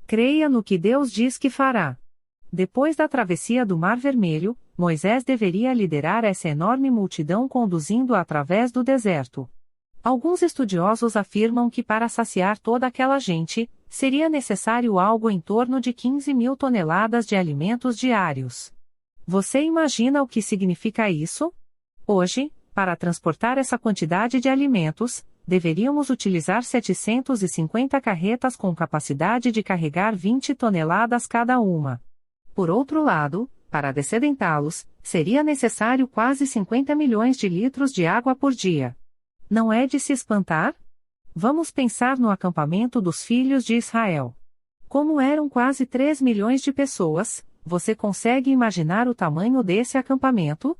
Creia no que Deus diz que fará. Depois da travessia do Mar Vermelho, Moisés deveria liderar essa enorme multidão conduzindo-a através do deserto. Alguns estudiosos afirmam que para saciar toda aquela gente, seria necessário algo em torno de 15 mil toneladas de alimentos diários. Você imagina o que significa isso? Hoje, para transportar essa quantidade de alimentos, deveríamos utilizar 750 carretas com capacidade de carregar 20 toneladas cada uma. Por outro lado, para descedentá-los, seria necessário quase 50 milhões de litros de água por dia. Não é de se espantar? Vamos pensar no acampamento dos filhos de Israel. Como eram quase 3 milhões de pessoas, você consegue imaginar o tamanho desse acampamento?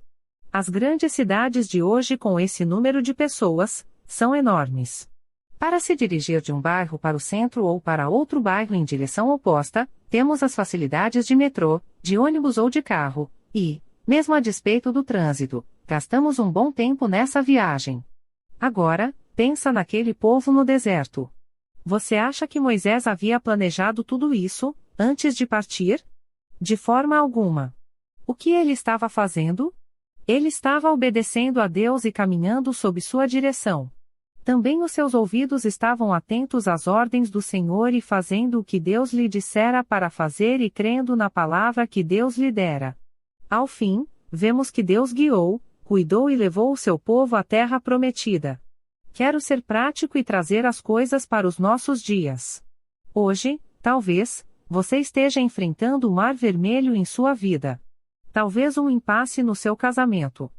As grandes cidades de hoje com esse número de pessoas, são enormes. Para se dirigir de um bairro para o centro ou para outro bairro em direção oposta, temos as facilidades de metrô, de ônibus ou de carro, e, mesmo a despeito do trânsito, gastamos um bom tempo nessa viagem. Agora, pensa naquele povo no deserto. Você acha que Moisés havia planejado tudo isso, antes de partir? De forma alguma. O que ele estava fazendo? Ele estava obedecendo a Deus e caminhando sob sua direção. Também os seus ouvidos estavam atentos às ordens do Senhor e fazendo o que Deus lhe dissera para fazer e crendo na palavra que Deus lhe dera. Ao fim, vemos que Deus guiou, cuidou e levou o seu povo à terra prometida. Quero ser prático e trazer as coisas para os nossos dias. Hoje, talvez, você esteja enfrentando o Mar Vermelho em sua vida. Talvez um impasse no seu casamento.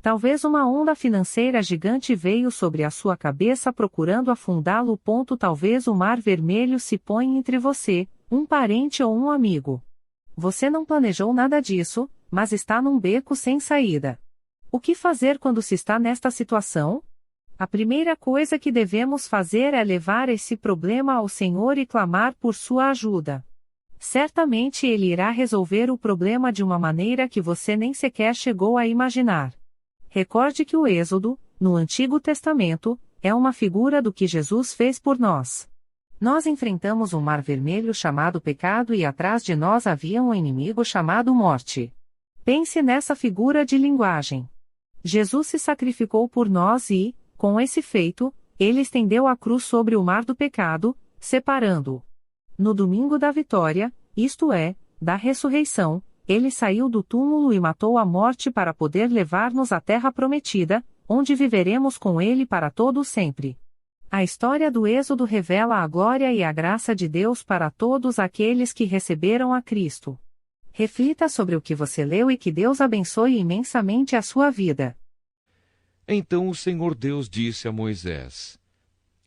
Talvez uma onda financeira gigante veio sobre a sua cabeça procurando afundá-lo. Talvez o Mar Vermelho se ponha entre você, um parente ou um amigo. Você não planejou nada disso, mas está num beco sem saída. O que fazer quando se está nesta situação? A primeira coisa que devemos fazer é levar esse problema ao Senhor e clamar por sua ajuda. Certamente Ele irá resolver o problema de uma maneira que você nem sequer chegou a imaginar. Recorde que o Êxodo, no Antigo Testamento, é uma figura do que Jesus fez por nós. Nós enfrentamos um Mar Vermelho chamado pecado e atrás de nós havia um inimigo chamado morte. Pense nessa figura de linguagem. Jesus se sacrificou por nós e, com esse feito, Ele estendeu a cruz sobre o mar do pecado, separando-o. No domingo da vitória, isto é, da ressurreição, Ele saiu do túmulo e matou a morte para poder levar-nos à terra prometida, onde viveremos com Ele para todo sempre. A história do Êxodo revela a glória e a graça de Deus para todos aqueles que receberam a Cristo. Reflita sobre o que você leu e que Deus abençoe imensamente a sua vida. Então o Senhor Deus disse a Moisés: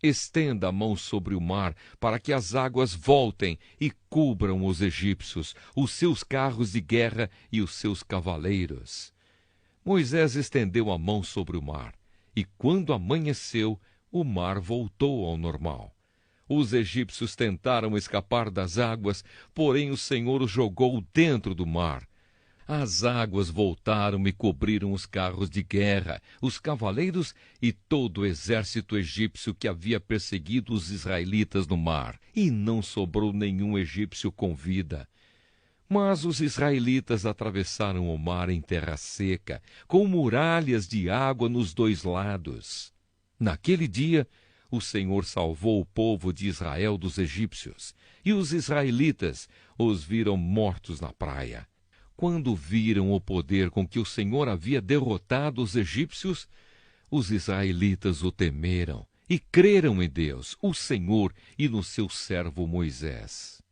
estenda a mão sobre o mar, para que as águas voltem e cubram os egípcios, os seus carros de guerra e os seus cavaleiros. Moisés estendeu a mão sobre o mar, e quando amanheceu, o mar voltou ao normal. Os egípcios tentaram escapar das águas, porém o Senhor os jogou dentro do mar. As águas voltaram e cobriram os carros de guerra, os cavaleiros e todo o exército egípcio que havia perseguido os israelitas no mar, e não sobrou nenhum egípcio com vida. Mas os israelitas atravessaram o mar em terra seca, com muralhas de água nos dois lados. Naquele dia, o Senhor salvou o povo de Israel dos egípcios, e os israelitas os viram mortos na praia. Quando viram o poder com que o Senhor havia derrotado os egípcios, os israelitas o temeram e creram em Deus, o Senhor, e no seu servo Moisés.